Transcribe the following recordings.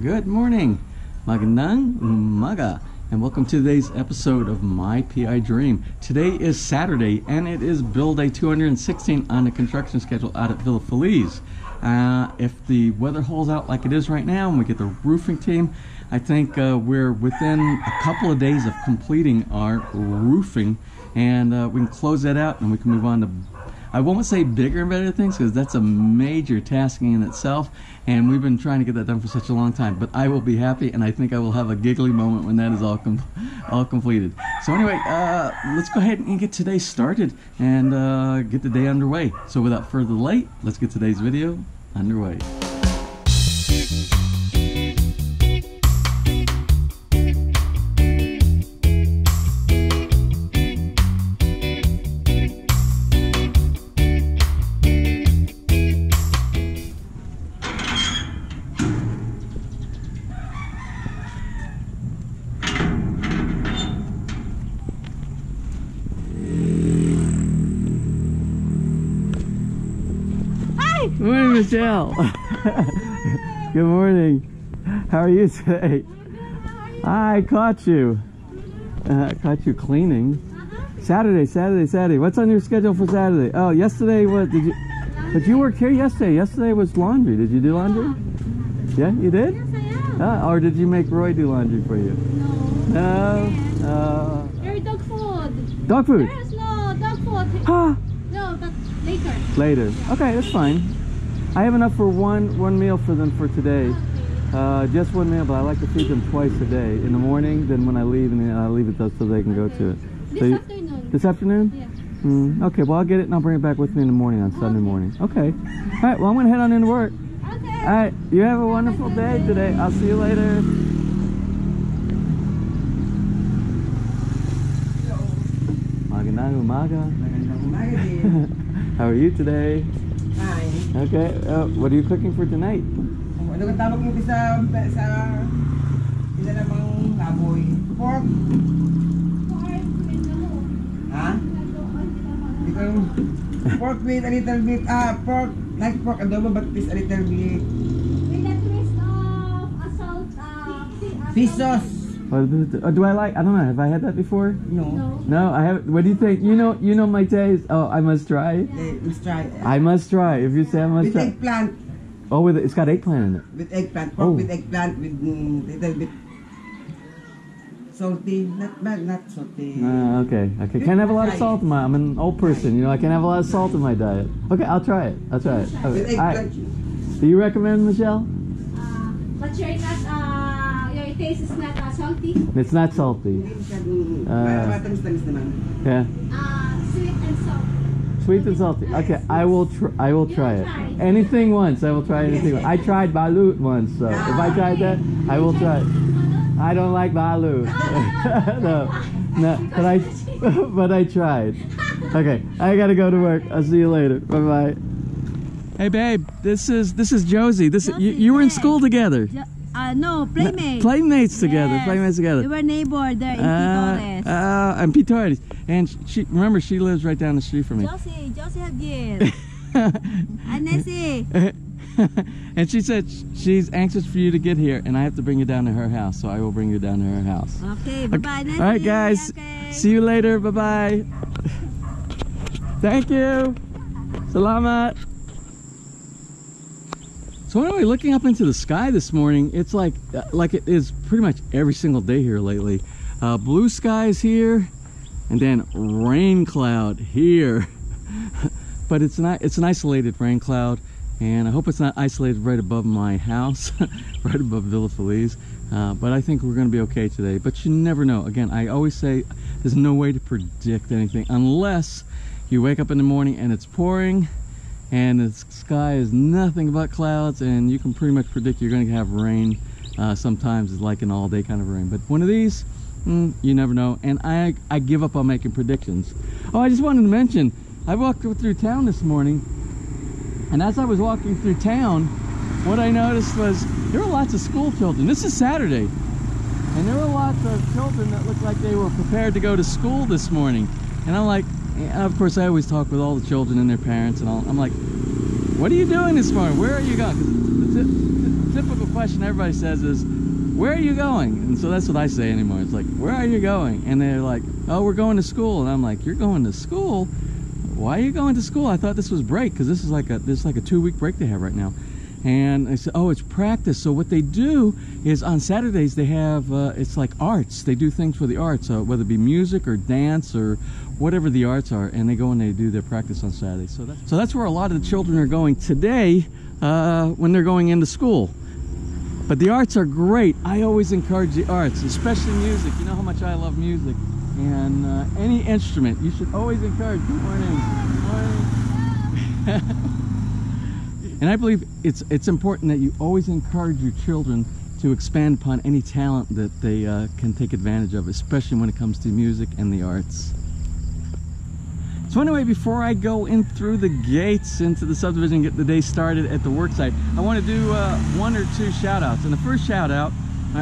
Good morning, magandang umaga, and welcome to today's episode of My PI Dream. Today is Saturday, and it is build day 216 on the construction schedule out at Villa Feliz. If the weather holds out like it is right now, and we get the roofing team, I think we're within a couple of days of completing our roofing, and we can close that out, and we can move on to, I won't say bigger and better things, because that's a major tasking in itself, and we've been trying to get that done for such a long time. But I will be happy, and I think I will have a giggly moment when that is all completed. So anyway, let's go ahead and get today started and get the day underway. So without further delay, let's get today's video underway. Good morning, Michelle. Good morning. How are you today? I caught you. Caught you cleaning. Saturday. What's on your schedule for Saturday? Oh, yesterday was, did you? But you worked here yesterday. Yesterday was laundry. Did you do laundry? Yeah, you did? Yes, I am. Or did you make Roy do laundry for you? No. Your dog food. Dog food? There's no dog food. Huh? No, but later. Later. Okay, that's fine. I have enough for one meal for them for today. Just one meal, but I like to feed them twice a day. In the morning, then when I leave, and then I leave it so they can go to it. This afternoon. This afternoon? Yeah. Okay, well I'll get it and I'll bring it back with me in the morning on Sunday morning. Okay. Alright, well I'm gonna head on into work. Okay. Alright, you have a wonderful day today. I'll see you later. Magandang umaga. How are you today? Fine. Okay, what are you cooking for tonight? Ano ka tawag mo sa isa namang laboy? Pork? Ha? Pork with a little bit, pork, like pork adobo but this a little bit. With a twist of salt, Fish sauce. Do I like? I don't know. Have I had that before? No. No, I haven't. What do you think? You know my taste. Oh, I must try. Let's try. I must try. If you say I must With try. eggplant. Oh, it's got eggplant in it. With eggplant. Pork with eggplant with little bit salty. Not bad, not salty. Okay. Can't have a lot of salt in my. I'm an old person. You know, I can't have a lot of salt in my diet. Okay, I'll try it. Okay. With eggplant. Do you recommend, Michelle? but you're not, your taste is not salty. It's not salty. Matamis-tamis naman. Yeah. Sweet and salty. Sweet and salty. Okay, I will try it. Anything once. I will try anything. Once. I tried balut once, so if I tried that, I will try it. I don't like balut. no, but I tried. Okay, I gotta go to work. I'll see you later. Bye bye. Hey babe, this is Josie. You were in school together. No, playmates. Playmates together. Yes. Playmates together. We were neighbors there in Pitores. And Pitores. And remember, she lives right down the street from me. Josie Hagil. Anesi. And she said she's anxious for you to get here, and I have to bring you down to her house, so I will bring you down to her house. Okay, bye-bye, Nancy. All right, guys. Okay. See you later. Bye-bye. Thank you. Salamat. So anyway, looking up into the sky this morning, it's like it is pretty much every single day here lately. Blue skies here, and then rain cloud here. But it's an isolated rain cloud, and I hope it's not isolated right above my house, right above Villa Feliz. But I think we're going to be okay today. But you never know. Again, I always say there's no way to predict anything unless you wake up in the morning and it's pouring, and the sky is nothing but clouds, and you can pretty much predict you're going to have rain. Sometimes it's like an all-day kind of rain, but one of these, you never know. And I give up on making predictions. Oh, I just wanted to mention, I walked through town this morning, and as I was walking through town, what I noticed was there were lots of school children. This is Saturday, and there were lots of children that looked like they were prepared to go to school this morning. And I'm like, of course, I always talk with all the children and their parents, and I'm like, what are you doing this morning? Where are you going? 'Cause typical question everybody says is, where are you going? And so that's what I say anymore. It's like, where are you going? And they're like, oh, we're going to school. And I'm like, you're going to school? Why are you going to school? I thought this was break, because this is like a 2-week break they have right now. And I said, oh, it's practice. So what they do is on Saturdays they have, it's like arts. They do things for the arts, whether it be music or dance or whatever the arts are. And they go and they do their practice on Saturdays. So that's where a lot of the children are going today when they're going into school. But the arts are great. I always encourage the arts, especially music. You know how much I love music. And any instrument, you should always encourage. Good morning. Good morning. And I believe it's important that you always encourage your children to expand upon any talent that they can take advantage of, especially when it comes to music and the arts. So anyway, before I go in through the gates into the subdivision and get the day started at the work site, I want to do 1 or 2 shout outs. And the first shout out,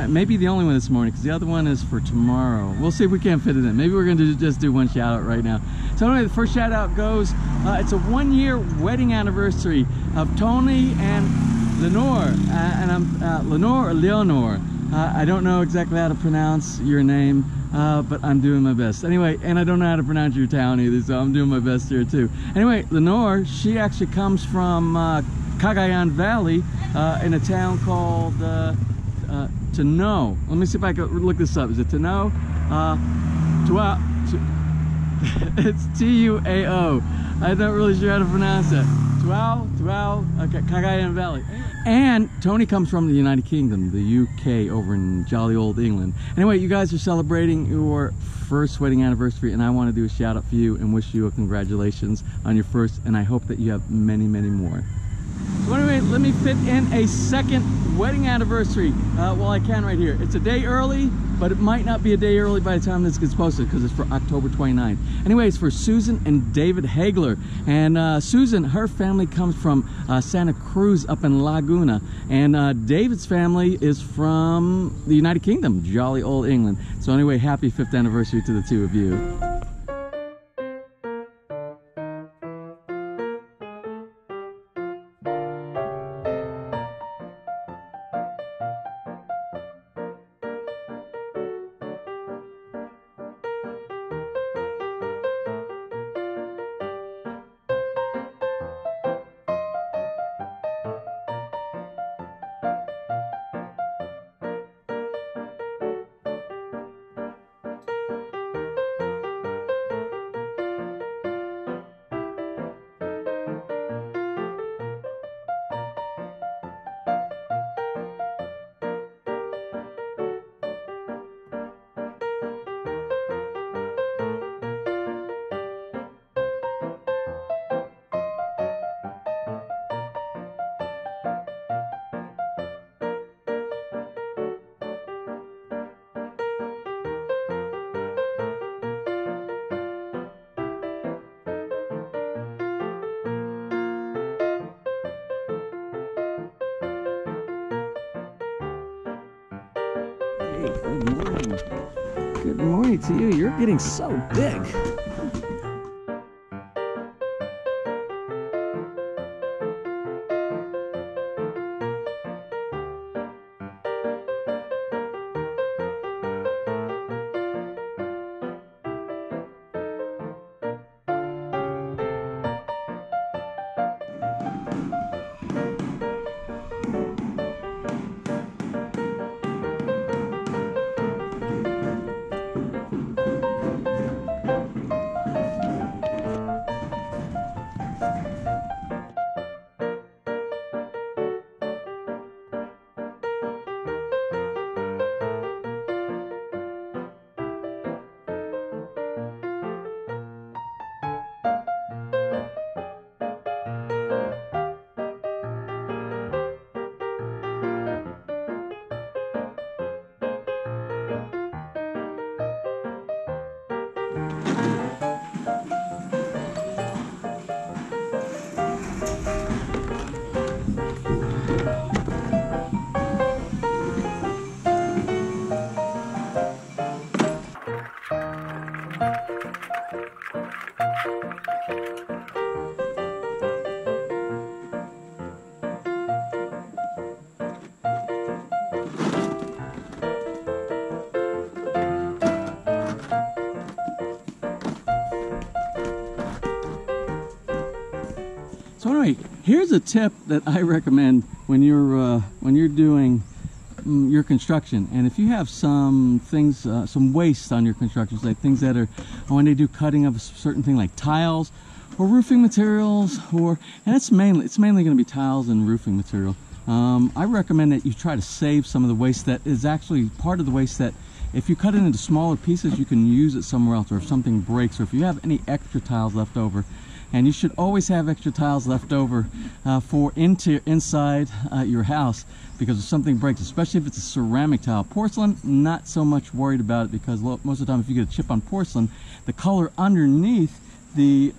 maybe the only one this morning, because the other one is for tomorrow. We'll see if we can't fit it in. Maybe we're going to just do 1 shout out right now. So anyway, the first shout out goes, it's a 1-year wedding anniversary of Tony and Lenore. And I'm Lenore or Leonore. I don't know exactly how to pronounce your name, but I'm doing my best. Anyway, and I don't know how to pronounce your town either, so I'm doing my best here too. Anyway, Lenore, she actually comes from Cagayan Valley in a town called Tano. Let me see if I can look this up. Is it Tano? It's Tuao. I'm not really sure how to pronounce it. Tuao, okay, Cagayan Valley. And Tony comes from the United Kingdom, the UK, over in jolly old England. Anyway, you guys are celebrating your first wedding anniversary, and I want to do a shout out for you and wish you a congratulations on your first, and I hope that you have many, many more. So anyway, let me fit in a second wedding anniversary while I can right here. It's a day early, but it might not be a day early by the time this gets posted because it's for October 29th. Anyway, it's for Susan and David Hagler. And Susan, her family comes from Santa Cruz up in Laguna. And David's family is from the United Kingdom, jolly old England. So anyway, happy 5th anniversary to the 2 of you. Good morning. Good morning to you. You're getting so big. So anyway, here's a tip that I recommend when you're doing your construction. And if you have some things, some waste on your construction, like things that are, when they do cutting of a certain thing like tiles or roofing materials, and it's mainly going to be tiles and roofing material. I recommend that you try to save some of the waste that is actually part of the waste that if you cut it into smaller pieces, you can use it somewhere else, or if something breaks, or if you have any extra tiles left over. And you should always have extra tiles left over for inside your house, because if something breaks, especially if it's a ceramic tile. Porcelain, not so much worried about it, because most of the time if you get a chip on porcelain, the color underneath the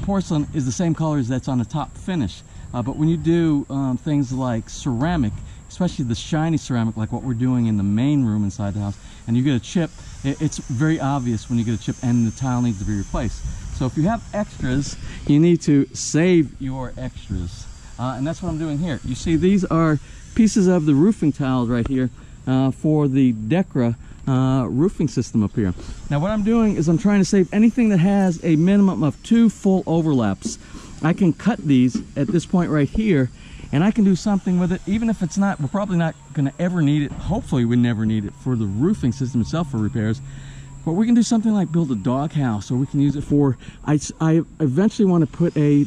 porcelain is the same color as that's on the top finish. But when you do things like ceramic, especially the shiny ceramic like what we're doing in the main room inside the house, and you get a chip, it's very obvious when you get a chip and the tile needs to be replaced. So if you have extras, you need to save your extras. And that's what I'm doing here. You see, these are pieces of the roofing tiles right here for the Decra roofing system up here. Now what I'm doing is I'm trying to save anything that has a minimum of 2 full overlaps. I can cut these at this point right here, and I can do something with it, even if it's not, we're probably not going to ever need it. Hopefully we never need it for the roofing system itself for repairs. But we can do something like build a doghouse, or we can use it for, I eventually want to put a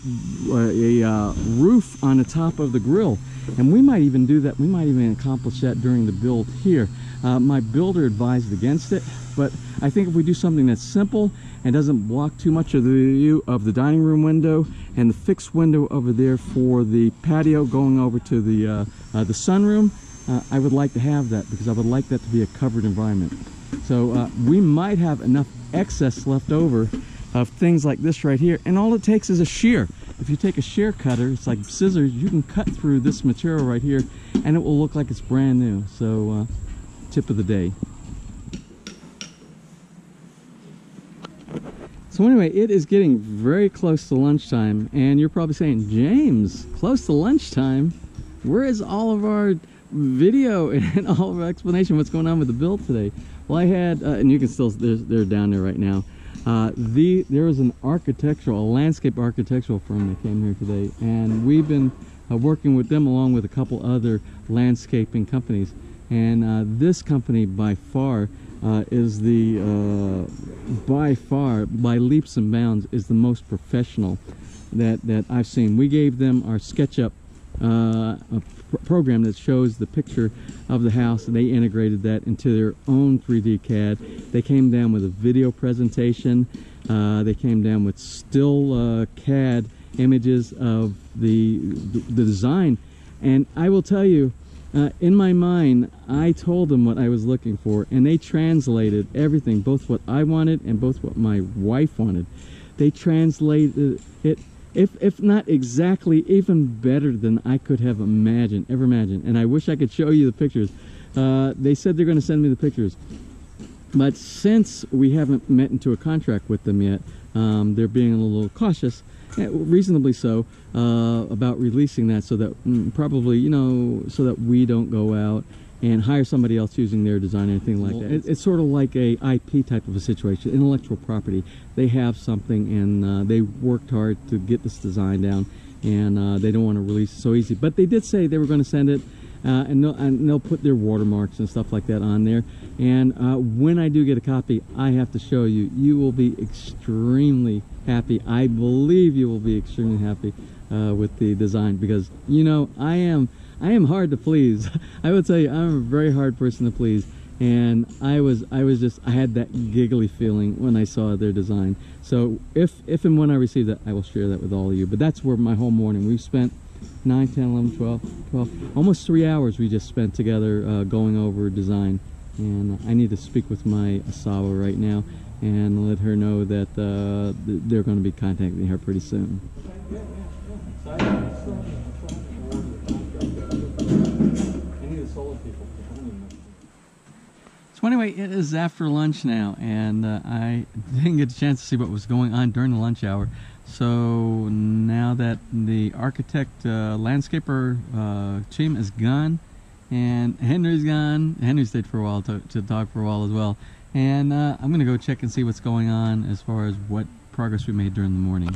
roof on the top of the grill. And we might even do that. We might even accomplish that during the build here. My builder advised against it, but I think if we do something that's simple and doesn't block too much of the view of the dining room window and the fixed window over there for the patio going over to the sunroom, I would like to have that, because I would like that to be a covered environment. So we might have enough excess left over of things like this right here, and all it takes is a shear. If you take a shear cutter, it's like scissors, you can cut through this material right here and it will look like it's brand new. So tip of the day. So anyway, it is getting very close to lunchtime, and you're probably saying, James, close to lunchtime? Where is all of our video and all of our explanation what's going on with the build today? Well, I had, and you can still, they're down there right now. There was a landscape architectural firm that came here today, and we've been working with them along with a couple other landscaping companies. And this company by far is by leaps and bounds, is the most professional that I've seen. We gave them our SketchUp program that shows the picture of the house, and they integrated that into their own 3D CAD. They came down with a video presentation. They came down with still CAD images of the design. And I will tell you, in my mind, I told them what I was looking for, and they translated everything, both what I wanted and both what my wife wanted. They translated it, if not exactly, even better than I could have ever imagined. And I wish I could show you the pictures. They said they're going to send me the pictures. But since we haven't met into a contract with them yet, they're being a little cautious, reasonably so, about releasing that, so that probably, you know, so that we don't go out and hire somebody else using their design or anything like that. It's sort of like a IP type of a situation, intellectual property. They have something, and they worked hard to get this design down, and they don't want to release it so easy. But they did say they were going to send it, and they'll put their watermarks and stuff like that on there. And when I do get a copy, I have to show you. You will be extremely happy. I believe you will be extremely happy with the design, because, you know, I am hard to please. I would tell you, I'm a very hard person to please, and I had that giggly feeling when I saw their design. So if and when I receive that, I will share that with all of you. But that's where my whole morning, we've spent 9, 10, 11, 12, almost 3 hours we just spent together going over design. And I need to speak with my Asawa right now and let her know that they're going to be contacting her pretty soon. So anyway, it is after lunch now, and I didn't get a chance to see what was going on during the lunch hour. So now that the architect landscaper team is gone, and Henry's gone, Henry stayed for a while to talk for a while as well, and I'm going to go check and see what's going on as far as what progress we made during the morning.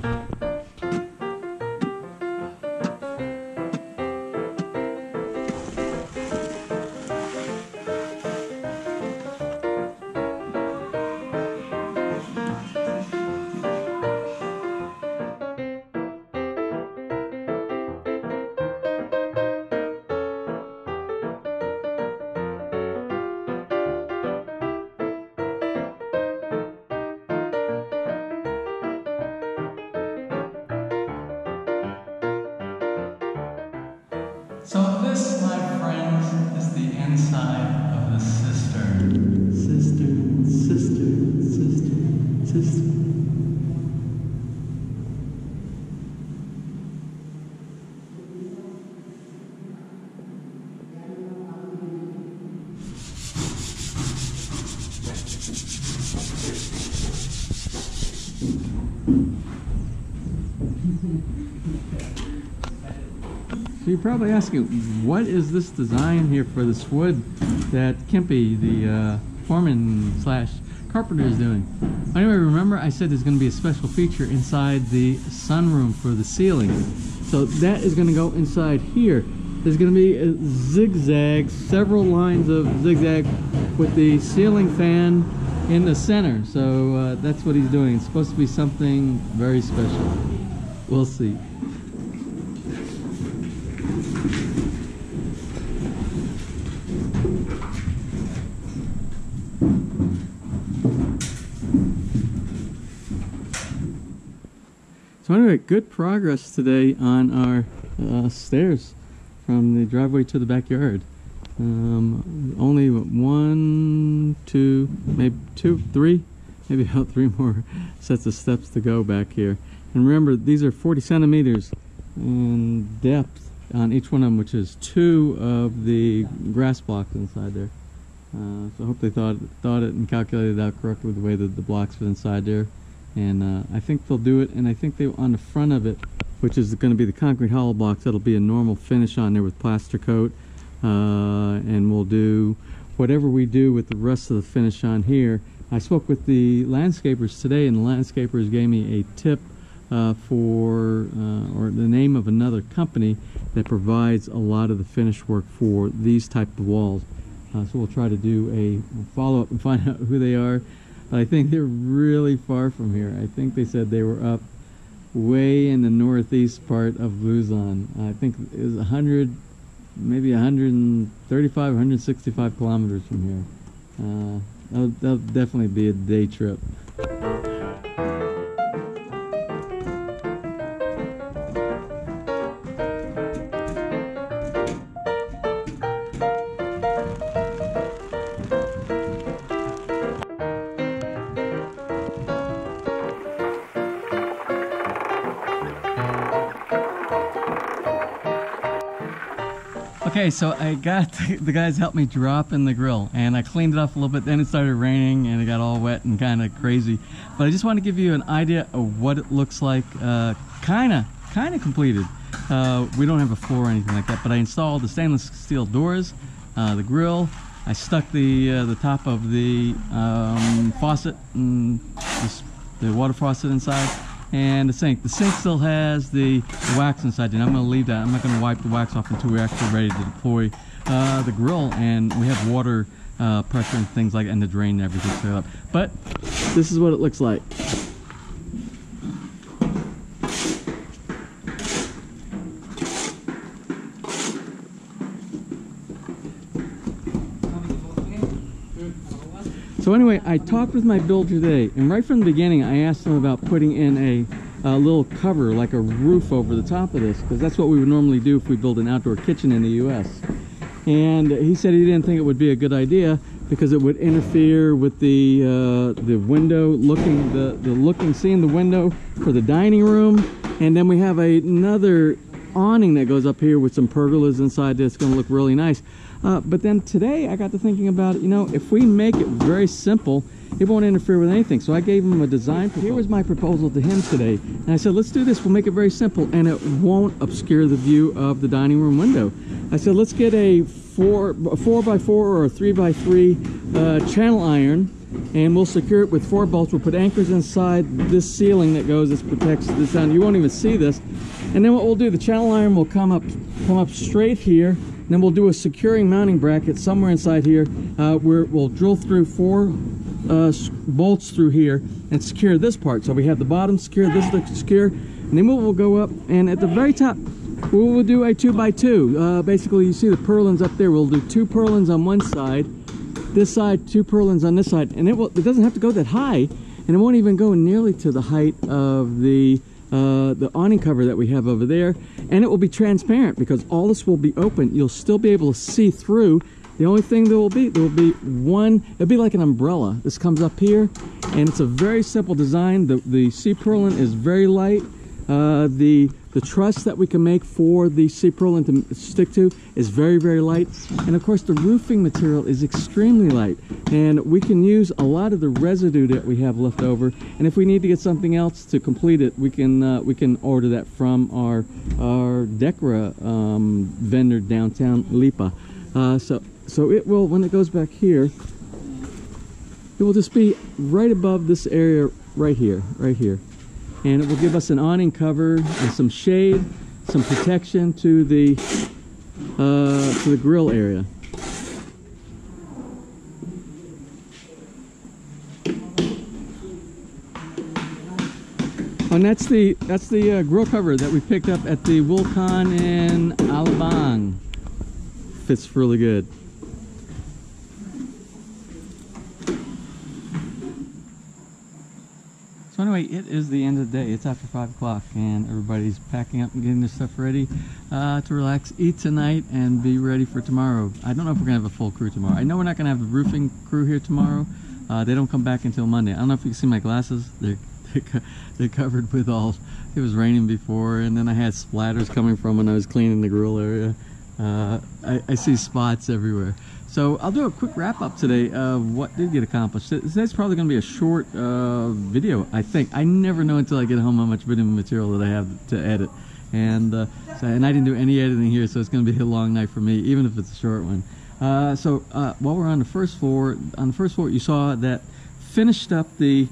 So this, my friends, is the inside of the cistern. Cistern, cistern, cistern, cistern. So you're probably asking, what is this design here for this wood that Kempy, the foreman slash carpenter, is doing? Anyway, remember I said there's going to be a special feature inside the sunroom for the ceiling. So that is going to go inside here. There's going to be a zigzag, several lines of zigzag with the ceiling fan in the center. So that's what he's doing. It's supposed to be something very special. We'll see. So anyway, good progress today on our stairs from the driveway to the backyard. Only 1, 2, maybe 2, 3, maybe about 3 more sets of steps to go back here. And remember, these are 40 centimeters in depth on each one of them, which is 2 of the grass blocks inside there. So I hope they thought it and calculated out correctly the way that the blocks fit inside there. And I think they'll do it, and I think they on the front of it, which is going to be the concrete hollow blocks, that'll be a normal finish on there with plaster coat, and we'll do whatever we do with the rest of the finish on here. I spoke with the landscapers today, and the landscapers gave me a tip or the name of another company that provides a lot of the finish work for these type of walls. So we'll try to do a follow-up and find out who they are. But I think they're really far from here. I think they said they were up way in the northeast part of Luzon. I think it was 100, maybe 135, 165 kilometers from here. That'll definitely be a day trip. Okay, so I got the guys helped me drop in the grill, and I cleaned it up a little bit. Then it started raining and it got all wet and kind of crazy. But I just want to give you an idea of what it looks like, kind of completed. We don't have a floor or anything like that, but I installed the stainless steel doors, the grill. I stuck the top of the faucet, and the water faucet inside. And the sink still has the wax inside, and I'm going to leave that. I'm not going to wipe the wax off until we're actually ready to deploy the grill, and we have water pressure and things like that, and the drain and everything set up. But this is what it looks like. So anyway, I talked with my builder today, and right from the beginning I asked him about putting in a little cover, like a roof over the top of this, because that's what we would normally do if we build an outdoor kitchen in the US. And he said he didn't think it would be a good idea because it would interfere with the window seeing the window for the dining room. And then we have another awning that goes up here with some pergolas inside that's going to look really nice. But then today I got to thinking about, you know, if we make it very simple, it won't interfere with anything. So I gave him a design proposal. Here was my proposal to him today. And I said, let's do this. We'll make it very simple, and it won't obscure the view of the dining room window. I said, let's get a 4x4 or a 3x3 channel iron, and we'll secure it with 4 bolts. We'll put anchors inside this ceiling that goes, this protects this down. You won't even see this. And then what we'll do, the channel iron will come up straight here. And then we'll do a securing mounting bracket somewhere inside here where we'll drill through 4 bolts through here and secure this part. So we have the bottom secure, this looks secure, and then we'll go up, and at the very top we will do a 2x2. Basically, you see the purlins up there. We'll do 2 purlins on one side, this side, 2 purlins on this side, and it doesn't have to go that high, and it won't even go nearly to the height of the awning cover that we have over there. And it will be transparent because all this will be open. You'll still be able to see through. The only thing there will be one, it'll be like an umbrella. This comes up here, and it's a very simple design. The sea purlin is very light. The truss that we can make for the sea purlin to stick to is very, very light. And of course, the roofing material is extremely light. And we can use a lot of the residue that we have left over. And if we need to get something else to complete it, we can order that from our Decra vendor downtown Lipa. So it will, when it goes back here, it will just be right above this area right here. And it will give us an awning cover and some shade, some protection to the grill area. And that's the grill cover that we picked up at the Vulcan in Alabang. Fits really good. So anyway, it is the end of the day. It's after 5 o'clock and everybody's packing up and getting their stuff ready to relax, eat tonight, and be ready for tomorrow. I don't know if we're going to have a full crew tomorrow. I know we're not going to have the roofing crew here tomorrow. They don't come back until Monday. I don't know if you can see my glasses. They're covered with all... It was raining before, and then I had splatters coming from when I was cleaning the grill area. I see spots everywhere. So I'll do a quick wrap up today of what did get accomplished. Today's probably going to be a short video, I think. I never know until I get home how much video material that I have to edit. And I didn't do any editing here, so it's going to be a long night for me, even if it's a short one. While we're on the first floor, you saw that finished up the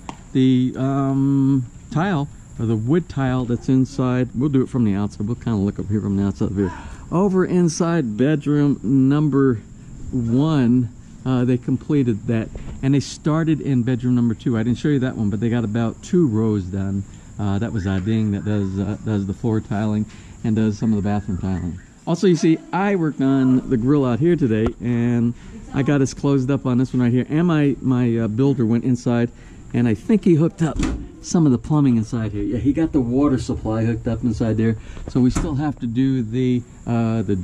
tile, or the wood tile that's inside. We'll do it from the outside. We'll kind of look up here from the outside of here. Over inside bedroom number 1, they completed that, and they started in bedroom number 2. I didn't show you that one, but they got about 2 rows done. That was Ding that does the floor tiling and does some of the bathroom tiling. Also, you see, I worked on the grill out here today, and I got us closed up on this one right here. And my builder went inside, and I think he hooked up some of the plumbing inside here. Yeah, he got the water supply hooked up inside there. So we still have to do the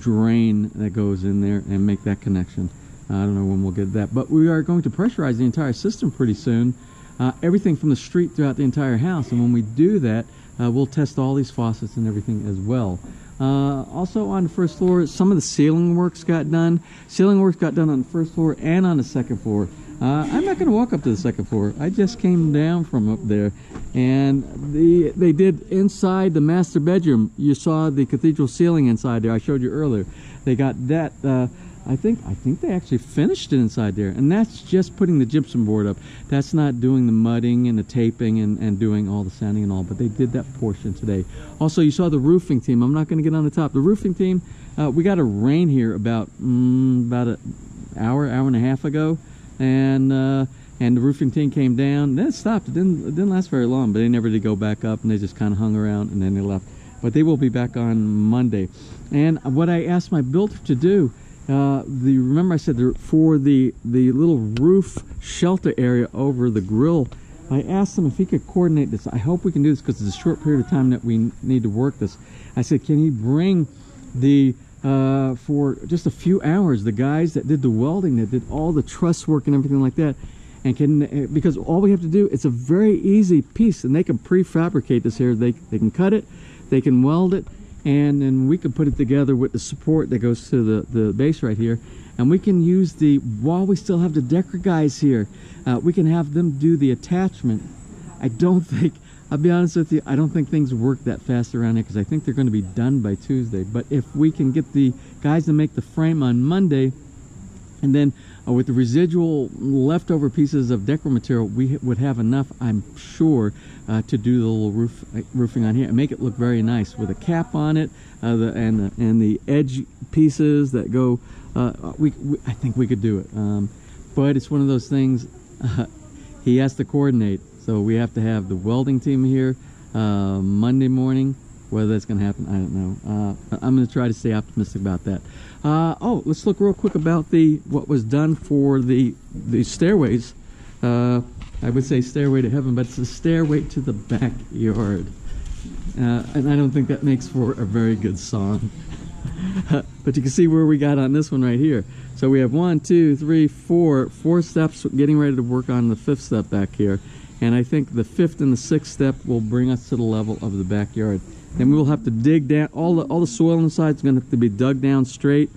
drain that goes in there and make that connection. I don't know when we'll get that, but we are going to pressurize the entire system pretty soon. Everything from the street throughout the entire house. And when we do that, we'll test all these faucets and everything as well. Also on the first floor, some of the ceiling works got done. Ceiling works got done on the first floor and on the second floor. I'm not going to walk up to the second floor. I just came down from up there, and they did inside the master bedroom. You saw the cathedral ceiling inside there. I showed you earlier. They got that. I think they actually finished it inside there, and that's just putting the gypsum board up. That's not doing the mudding and the taping and doing all the sanding and all, but they did that portion today. Also, you saw the roofing team. I'm not going to get on the top. The roofing team, we got a rain here about an hour and a half ago. And the roofing team came down. Then it stopped. It didn't last very long, but they never did go back up, and they just kind of hung around, and then they left. But they will be back on Monday. And what I asked my builder to do, remember I said for the little roof shelter area over the grill, I asked him if he could coordinate this. I hope we can do this because it's a short period of time that we need to work this. I said, can he bring for just a few hours, the guys that did the welding, that did all the truss work and everything like that, and because all we have to do, it's a very easy piece, and they can prefabricate this here. They can cut it, they can weld it, and then we can put it together with the support that goes to the base right here, and we can use while we still have the Decra guys here, we can have them do the attachment. I'll be honest with you, I don't think things work that fast around here because I think they're going to be done by Tuesday. But if we can get the guys to make the frame on Monday, and then with the residual leftover pieces of Decra material, we would have enough, I'm sure, to do the little roofing on here and make it look very nice with a cap on it, and the edge pieces that go. I think we could do it, but it's one of those things. He has to coordinate. So we have to have the welding team here Monday morning. Whether that's going to happen, I don't know. I'm going to try to stay optimistic about that. Let's look real quick about what was done for the stairways. I would say stairway to heaven, but it's the stairway to the backyard. and I don't think that makes for a very good song. But you can see where we got on this one right here. So we have 1, 2, 3, 4 steps getting ready to work on the 5th step back here. And I think the 5th and the 6th step will bring us to the level of the backyard. Then we will have to dig down. All the soil inside is going to have to be dug down straight,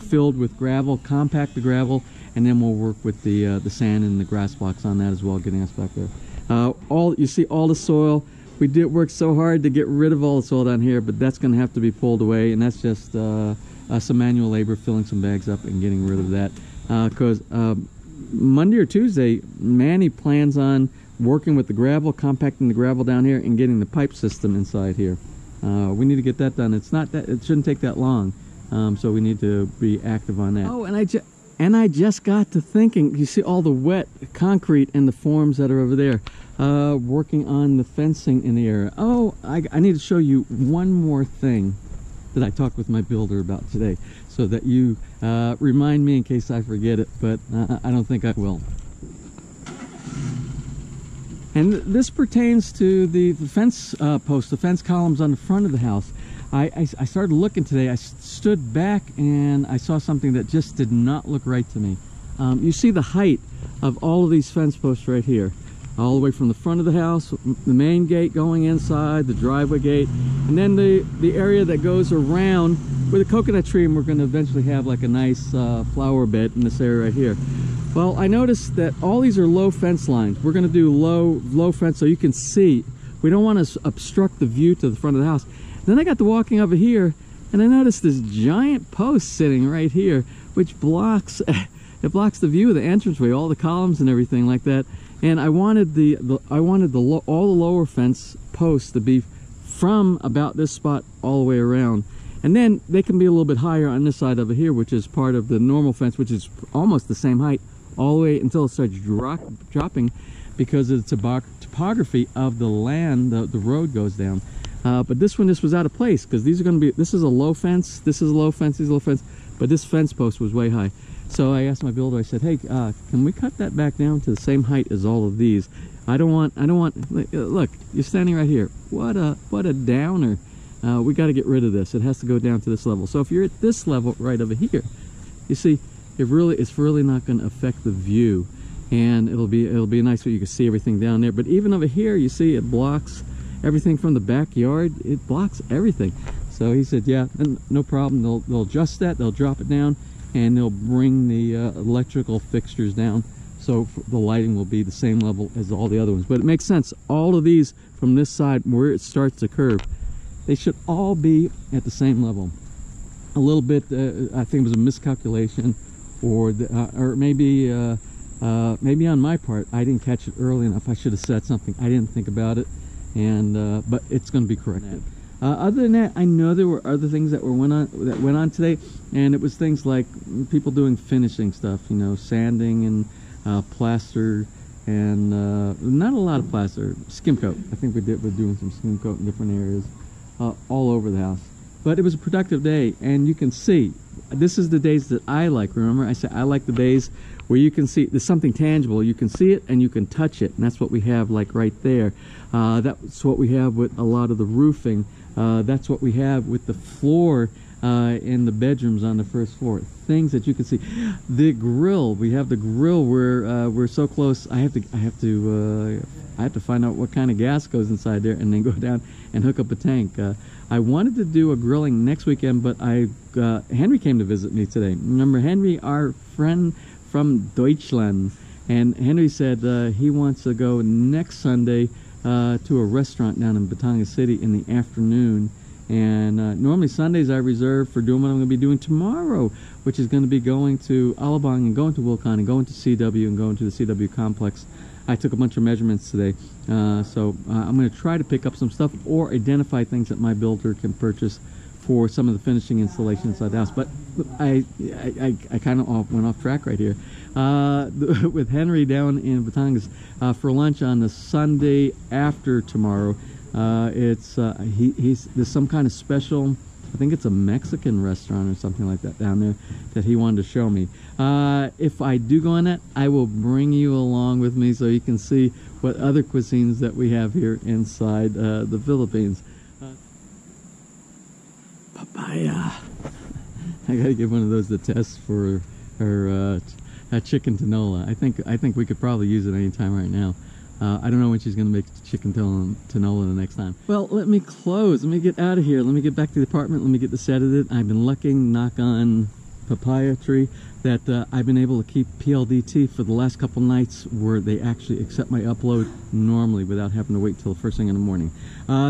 filled with gravel, compact the gravel, and then we'll work with the sand and the grass blocks on that as well, getting us back there. You see all the soil. We did work so hard to get rid of all the soil down here, but that's going to have to be pulled away, and that's just some manual labor, filling some bags up and getting rid of that. Because Monday or Tuesday, Manny plans on working with the gravel, compacting the gravel down here, and getting the pipe system inside here. We need to get that done. It shouldn't take that long, so we need to be active on that. Oh, and I just got to thinking, you see all the wet concrete and the forms that are over there, working on the fencing in the area. Oh, I need to show you one more thing that I talked with my builder about today, so that you remind me in case I forget it, but I don't think I will. And this pertains to the fence posts, the fence columns on the front of the house. I started looking today. I stood back and I saw something that just did not look right to me. You see the height of all of these fence posts right here, all the way from the front of the house, the main gate going inside, the driveway gate, and then the area that goes around with a coconut tree, and we're going to eventually have like a nice flower bed in this area right here. Well, I noticed that all these are low fence lines. We're going to do low fence so you can see. We don't want to obstruct the view to the front of the house. Then I got to walking over here, and I noticed this giant post sitting right here, which blocks it blocks the view of the entranceway, all the columns and everything like that. And I wanted all the lower fence posts to be from about this spot all the way around. And then they can be a little bit higher on this side over here, which is part of the normal fence, which is almost the same height all the way until it starts dropping because of the topography of the land. The road goes down. But this was out of place because these are going to be, this is a low fence, this is a low fence, this is a low fence, but this fence post was way high. So I asked my builder, I said, hey, can we cut that back down to the same height as all of these? I don't want, look, you're standing right here. What a downer. We got to get rid of this. It has to go down to this level. So if you're at this level right over here, you see, it's really not going to affect the view, and it'll be nice so you can see everything down there. But even over here, you see it blocks everything from the backyard. It blocks everything. So he said, yeah, no problem. They'll adjust that. They'll drop it down, and they'll bring the electrical fixtures down, so the lighting will be the same level as all the other ones. But it makes sense. All of these from this side where it starts to curve, they should all be at the same level. A little bit, I think it was a miscalculation, or maybe on my part, I didn't catch it early enough. I should have said something. I didn't think about it, and but it's going to be corrected. Other than that, I know there were other things that went on today, and it was things like people doing finishing stuff, you know, sanding and plaster, and not a lot of plaster, skim coat. I think we're doing some skim coat in different areas all over the house. But it was a productive day, and you can see, this is the days that I like. Remember, I said I like the days where you can see there's something tangible. You can see it and you can touch it, and that's what we have, like right there. That's what we have with a lot of the roofing. That's what we have with the floor in the bedrooms on the first floor. Things that you can see. The grill, we have the grill where we're so close. I have to find out what kind of gas goes inside there, and then go down and hook up a tank. I wanted to do a grilling next weekend, but Henry came to visit me today. Remember Henry, our friend from Deutschland, and Henry said he wants to go next Sunday to a restaurant down in Batanga City in the afternoon. And normally Sundays I reserve for doing what I'm going to be doing tomorrow, which is going to be going to Alabang and going to Wilcon and going to CW and going to the CW complex. I took a bunch of measurements today, so I'm going to try to pick up some stuff or identify things that my builder can purchase for some of the finishing installation inside the house. But I kind of went off track right here. With Henry down in Batangas for lunch on the Sunday after tomorrow. There's some kind of special, I think it's a Mexican restaurant or something like that down there that he wanted to show me. If I do go on that, I will bring you along with me so you can see what other cuisines that we have here inside the Philippines. papaya. I gotta give one of those to Tess for her chicken tinola. I think we could probably use it anytime right now. I don't know when she's gonna make chicken tinola the next time. Well, let me close. Let me get out of here. Let me get back to the apartment. Let me get this edited. I've been lucky, knock on papaya tree, that I've been able to keep PLDT for the last couple nights where they actually accept my upload normally without having to wait till the first thing in the morning.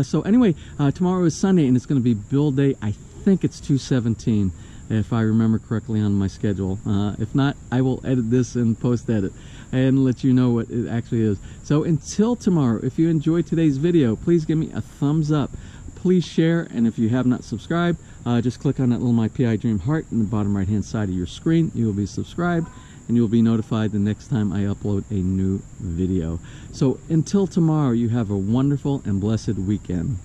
So anyway, tomorrow is Sunday and it's going to be bill day. I think it's 2/17 if I remember correctly on my schedule. If not, I will edit this and post edit and let you know what it actually is. So until tomorrow, if you enjoyed today's video, please give me a thumbs up. Please share, and if you have not subscribed, just click on that little My PI Dream heart in the bottom right hand side of your screen. You will be subscribed and you will be notified the next time I upload a new video. So until tomorrow, you have a wonderful and blessed weekend.